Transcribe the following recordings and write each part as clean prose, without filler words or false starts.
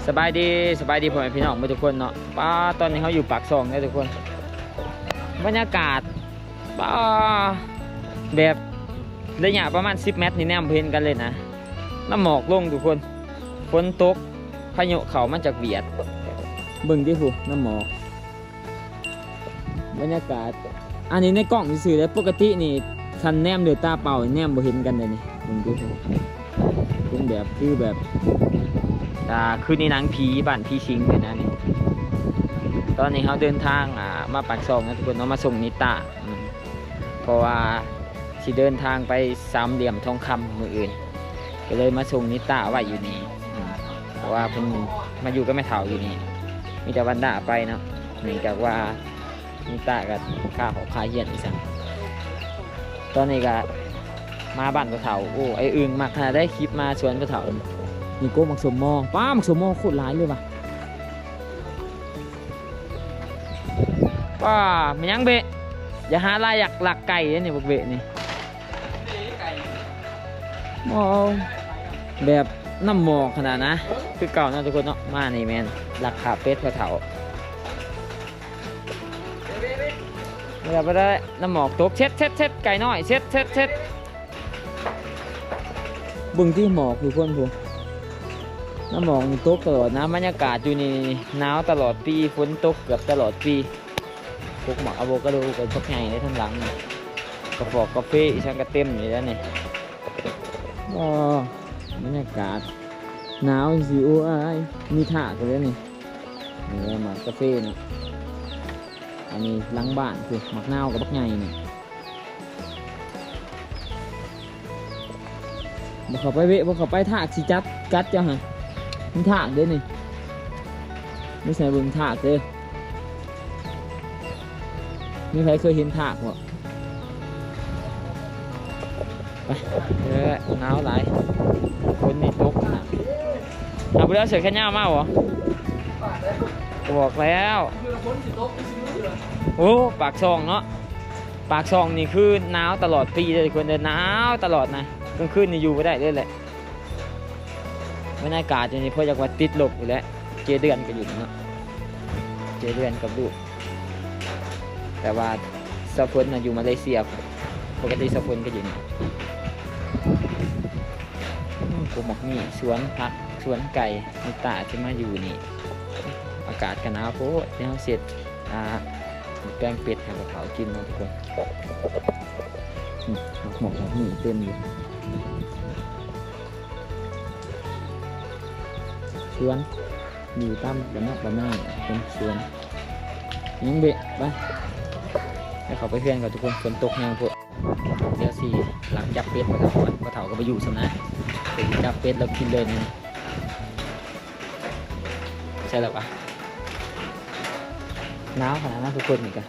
สบายดีพ่อแม่พี่น้องทุกคนเนาะป้าตอนนี้เขาอยู่ปากซองนะทุกคนบรรยากาศป้าแบบระยะประมาณ10 เมตรนี่แนมเพนกันเลยนะน้ำหมอกลงทุกคนฝนตกพายุเขามันจากเบียดเบิ่งดิผู้น้ำหมอกบรรยากาศอันนี้ในกล้องสื่อแล้วปกตินี่คันแนมเดือดตาเปล่าแนมบ่เห็นกันเลยนี่เบิ่งดิผู้เป็นแบบคือแบบคือในหนังผีบ้านผีสิงเลยนะนี่ตอนนี้เขาเดินทางมาปากซองนะทุกคนเรามาส่งนิตาเพราะว่าสิเดินทางไปสามเหลี่ยมทองคำมืออื่นก็เลยมาส่งนิตาไว้อยู่นี่เพราะว่าเพิ่นมาอยู่ก็ไม่เฒ่าอยู่นี่มีแต่วันด่าไปเนาะนี่จากว่านิตากับข้าของพาเฮียนอีสังตอนนี้ก็มาบ้านพ่อเฒ่าโอ้ไออึ่งมากขนาดได้คลิปมาชวนพ่อเฒ่ามีโก้มักสมมอป้ามักสมมอโคตรร้ายเลยว่ะป้ามันยังเบะอย่าหาลายอยากหลักไก่เนี่ยพวกเบะนี่มองแบบน้ำหมอกขนาดนะคือเก่านะทุกคนเนาะมานี่แมนหลักขาเป็ดพระเถาเมื่อไปได้น้ำหมอกตกเช็ดไก่น้อยเช็ดบึงที่หมอกทุกคนพวกน้ำหมอกตกตลอดนะบรรยากาศอยู่นี่หนาวตลอดปีฝนตกเกือบตลอดปีพวกหมอกอะโวคาโดกับพวกไงในทั้งหลังกระบอกกาแฟอีช่างกระเต็มอยู่แล้วนี่บรรยากาศหนาวสิโอ้ยมีถากันเลยนี่หมากกาแฟนี่อันนี้หลังบ้านคือหมักนาวกับพวกไงนี่บอกเขาไปเวะบอกเขาไปถากสิจัดกัดเจ้าฮะมีถากด้วยนี่ไม่ใช่เบิ่งถากเลยมีใครเคยเห็นถากบ่ไปหนาวหลายคนนี่ตกนะเอาไปแล้วเสือแค่ย่ามากเหรอบอกแล้วโอ้ปากซองเนาะปากซองนี่คือหนาวตลอดปีเลยคนเดินหนาวตลอดนะกลางคืนนี่อยู่ไม่ได้เลยแหละบรรยากาศอย่างนี้เพราะจากว่าติดลบอยู่แล้วเจเดือนก็อยู่เนาะเจเดือนกับลูกแต่ว่าสะพนอยู่มาเลเซียปกติสะพนก็อยู่นี่กูหมอกนี่สวนผักสวนไก่มีตาที่มาอยู่นี่อากาศกันหนาวโพดที่เขาเสร็จแกงเป็ดให้กับเขากินนะทุกคนหมอกนี่เต็มอยู่สวนอยู่ตามบ้านนอกเป็นสวนยังเบะไปให้เขาไปเพื่อนกับทุกคนฝนตกแห้งพวกเดี๋ยวสิหลังจับเป็ดมาเถาก็ไปอยู่สำนักไปจับเป็ดแล้วกินเลยนี่ใช่หรอปะหนาวขนาดนั้นทุกคนเหมือนกัน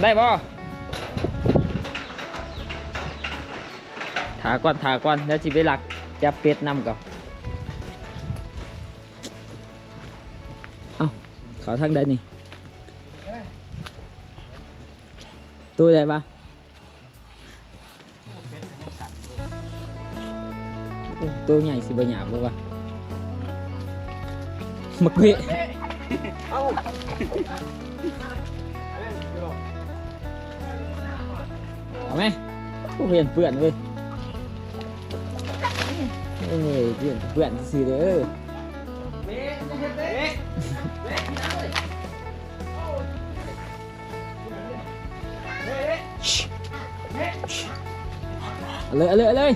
ได้ป่ะถาก่อนแล้วสิไปหลักจับเป็ดนำกับเขาทางใดนี่ตัวใหญ่ปะตัวใหญ่สิบหยาบเลยปะมักเวะเอาไหมผู้เปลี่ยนเปื่อนเว้ยนี่เปลี่ยนเปื่อนสิเด้อเลย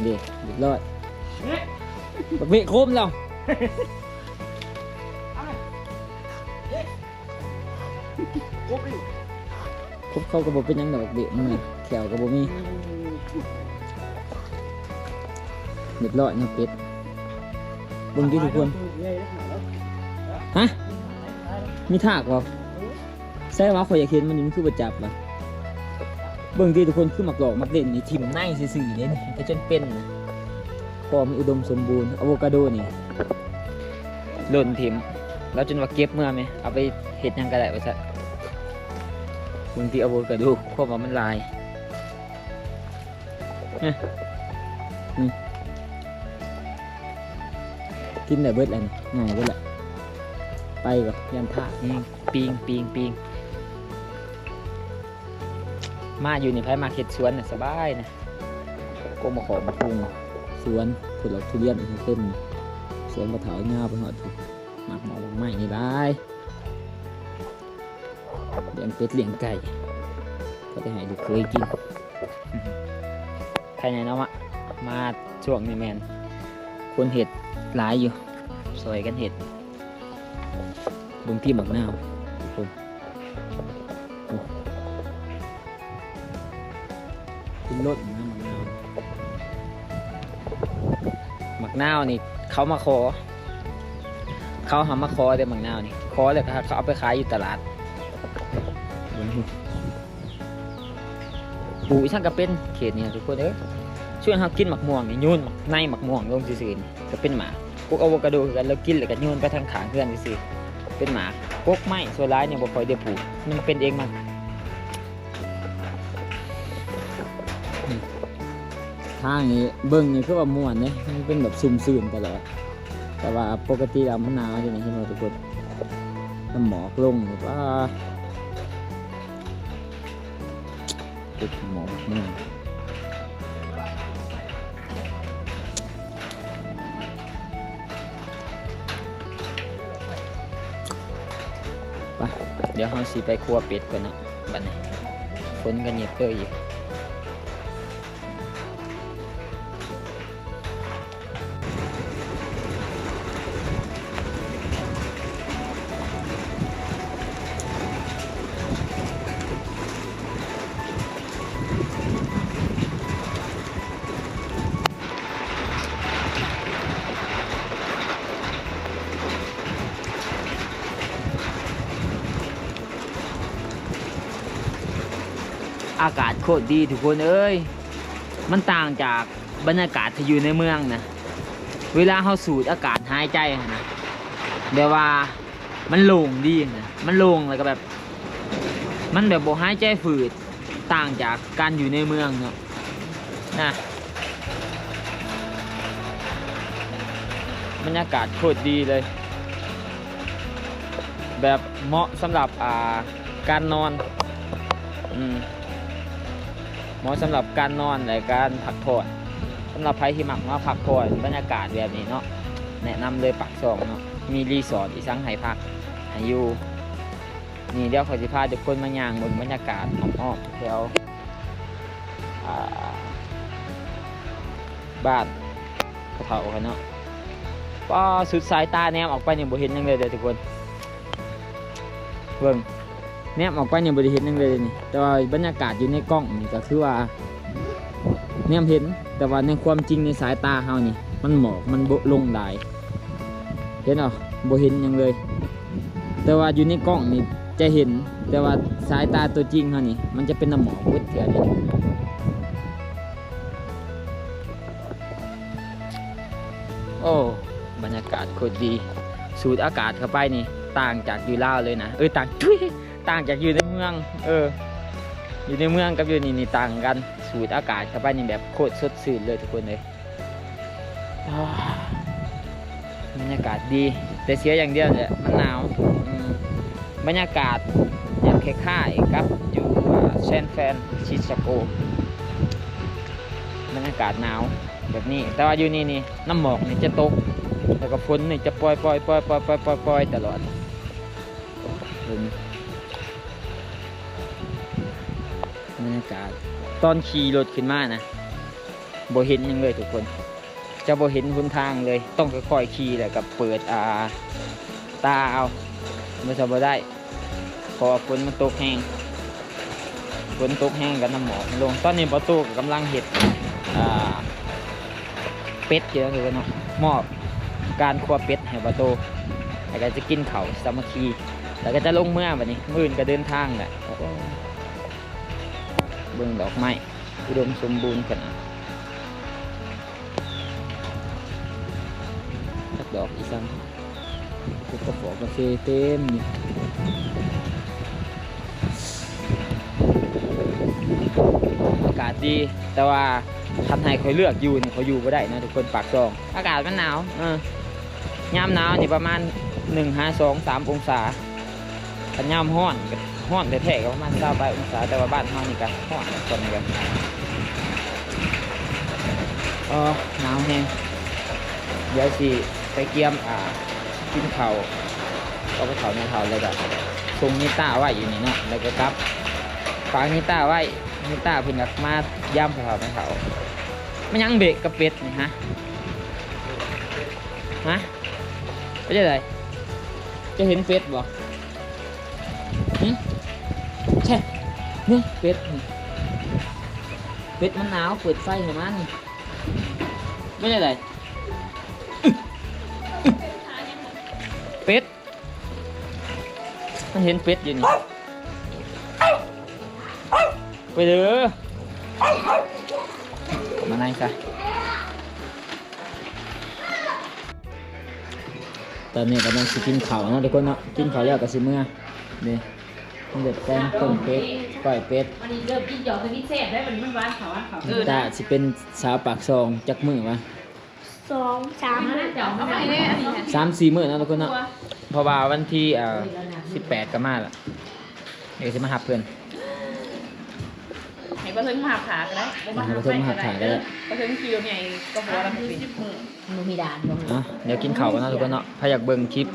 เด็กรอดบักเบะโคมเราคบเข้ากระบอกเป็นยังดอกเบะมันแขวกระบอกมีเด็กรอดเนี่ยเป็ดบึงที่ทุกคนฮะมีถากวะใช่ว่าคอยอยากเห็นมันนี่มันคือประจับวะเบื้องที่ทุกคนคือหมักหลอกหมักเด่นนี่ทิมในสื่อๆเนี่ยก็จนเป็นนะพอมีอุดมสมบูรณ์อะโวคาโดนี่หล่นทิมแล้วจนว่าเก็บเมื่อไหมเอาไปเห็ดยังกระไรวะสัตว์บางทีอะโวคาโดเพราะว่ามันลาย กินแต่เบิดอะไรง่ายเบิดแหละไปกับยันท่านี่ปิงมาอยู่ในไผ่มาเข็ดสวนน่ะสบายนะก็มาขอมาปรุงสวนผลทุเรียนเต็มสวนกระถางเงาไปหอดถูกหมักหมอไม้นี่ได้เลี้ยงเป็ดเลี้ยงไก่ก็ได้ให้ลูกเคยกินใครไหนเนาะมาช่วงนี้แมนคนเห็ดหลายอยู่สวยกันเห็ดบางที่หมักนาวคนขึ้นรถนะหมักนาวนี่เขามาขอเขาหามาขอแต่หมักนาวนี่ขอเลยเขาเอาไปขายอยู่ตลาดปูช่างก็เป็นเขตนี่ทุกคนช่วยเขากินหมักม่วงนี่โยนในหมักม่วงลงซื่อๆนี่ก็เป็นหมาพวกอะโวคาโดกันแล้วกินแล้วก็โยนไปทางขางเพื่อนซื่อๆเป็นหมาพวกไม้ส่วนร้ายเนี่ยบ่ค่อยได้ปลูกมันเป็นเองมันทางนี้เบิ้งนี่คือว่าม่วนเนี่ยมันเป็นแบบซุ่มซื่นตลอดแต่ว่าปกติเรามันหนาวใช่ไหมที่เราทุกคนน้ำหมอกลงหรือว่าติดหมอกนี่ไปเดี๋ยวเราสิไปครัวเป็ดก่อนนะบัดนี้ฝนกันเงียบเลยอีกอากาศโคตรดีทุกคนเอ้ยมันต่างจากบรรยากาศที่อยู่ในเมืองนะเวลาเราสูดอากาศหายใจนะแบบว่ามันโล่งดีนะมันโล่งแล้วก็แบบมันแบบบ่หายใจฝืดต่างจากการอยู่ในเมืองเนาะนะบรรยากาศโคตรดีเลยแบบเหมาะสำหรับการนอนเหมาะสำหรับการนอนและการพักผ่อนสำหรับใครที่มักมาพักผ่อนบรรยากาศแบบนี้เนาะแนะนำเลยปักซองเนาะมีรีสอร์ทอีสังให้พักให้อยู่นี่เดี๋ยวขอสิพาทุกคนมาย่างบนบรรยากาศอ้อมๆแถวบ้านกระเถากันเนาะก็สุดสายตาแนมออกไปเนี่ยบ่เห็นยังเลยเด้อทุกคนเบิ่งแนมออกไปเนี่ยบ่ได้เห็นยังเลยนี่แต่ว่าบรรยากาศอยู่ในกล้องนี่ก็คือว่าแนมเห็นแต่ว่าในความจริงในสายตาเฮานี่มันหมอกมันลงได้เห็นเหรอบ่เห็นยังเลยแต่ว่าอยู่ในกล้องนี่จะเห็นแต่ว่าสายตาตัวจริงเฮานี่มันจะเป็นน้ำหมอกเวทเถื่อนนี่โอ้บรรยากาศโคตรดีสูดอากาศเข้าไปนี่ต่างจากอยู่ลาวเลยนะต่างจากอยู่ในเมืองอยู่ในเมืองกับอยู่นี่ต่างกันสูดอากาศเข้าไปนี่แบบโคตรสดชื่นเลยทุกคนเลยบรรยากาศดีแต่เสียอย่างเดียวเนี่ยมันหนาวบรรยากาศอย่างคล้ายๆกับอยู่เซนแฟนซิสโกบรรยากาศหนาวแบบนี้แต่ว่าอยู่นี่น้ำหมอกนี่จะตกแล้วก็ฝนนี่จะปล่อยตลอดบรรยากาศตอนขี่รถขึ้นมานะบ่เห็นยังเลยทุกคนจะบ่เห็นหนทางเลยต้องค่อยๆขี่แล้วก็เปิดตาเอาไม่สบายได้พอฝนมันตกแห้งกับน้ำหมอกลงตอนนี้ประตูกำลังเห็ดเป็ดเยอะเลยเนาะมอบการคั่วเป็ดให้ประตูแล้วก็จะกินเขาสามัคคีแล้วก็จะลงเมื่อวันนี้มื้ออื่นก็เดินทางแหละเบิ่งดอกไม้อุดมสมบูรณ์ขนาดดอกอีสังกระป๋องกาแฟเต็มนี่อากาศดีแต่ว่าคันให้คอยเลือกอยู่นี่เขาอยู่ไม่ได้นะทุกคนปากซองอากาศมันหนาว ยามหนาวนี่ประมาณ1-2-3 องศาถ้ายามร้อนก็ร้อนแท้ๆก็ประมาณ28 องศาแต่ว่าบ้านเฮานี่ก็ร้อนคนนี้ก็หนาวแฮงเดี๋ยวสิไปเกียมกินข้าวก็ไปเผาในเผาเลยแบบทรงนิต้าไว้อยู่นี่เนาะแล้วก็กลับฝากนิต้าไว้นิต้าเพิ่นอยากมาย่ำเผาในเผามันยังเบรกกับเป็ดนี่ฮะไม่ใช่ไรจะเห็นเป็ดบ่ใช่นี่เป็ดนี่เป็ดมันหนาวเปิดไฟเห็นมั้ยนี่ไม่ใช่ไรเป็ดมันเห็นเป็ดอยู่นี่ไปเด้อมาไหนซะตอนนี้กำลังกินข้าวนะทุกคนเนาะกินข้าวแล้วก็สิเมื่อนี่มันเด็ดแป้งต้มเป็ดก้อยเป็ดวันนี้เริ่มกินหยอกเป็นพิเศษได้วันนี้มันหวานเขาตาสิเป็นสาวปากซองจักมือวะ 2-3 มื้อเดี๋ยวเอาไปเลยอันนี้ 3-4 มื้อนะทุกคนเนาะเพราะว่าวันที่18ก็มาละเดี๋ยวสิมาหับเพื่อน ให้ประเทิงมาขาก็ได้ประเทิงคิวไงก็บอกว่าเราเป็นมันมีด่านเดี๋ยวกินข้าวกันนะทุกคนเนาะถ้าอยากเบิ่งคลิป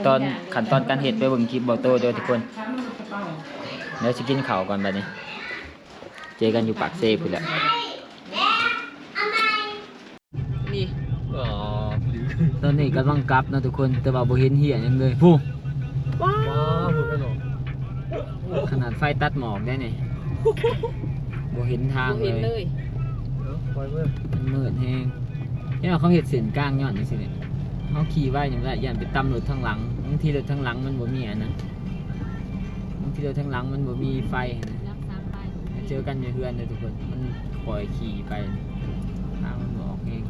ตอนขั้นตอนการเฮ็ดไปเบิ่งคลิปบอกโตเด้อทุกคนเดี๋ยวสิกินข้าวก่อนบัดนี้เจอกันอยู่ปากเซ่พุ่นแหละนี่ตอนนี้กำลังกลับนะทุกคนแต่ว่าบ่เห็นเหี้ยหยังเลยผู้ว้าวขนาดไฟตัดหมอกได้นี่บ่เห็นทางเลยมันมืดแฮงนี่เขาเห็ดเส้นกลางย้อนนี่สิเนี่ยเขาขี่ไว้ยังไงยันไปตำรถทางหลังบางทีรถทางหลังมันบ่มีอันนั้นบางทีรถทางหลังมันบ่มีไฟนะเจอกันอยู่เฮือนเลยทุกคนมันปล่อยขี่ไปทางมันออกเอง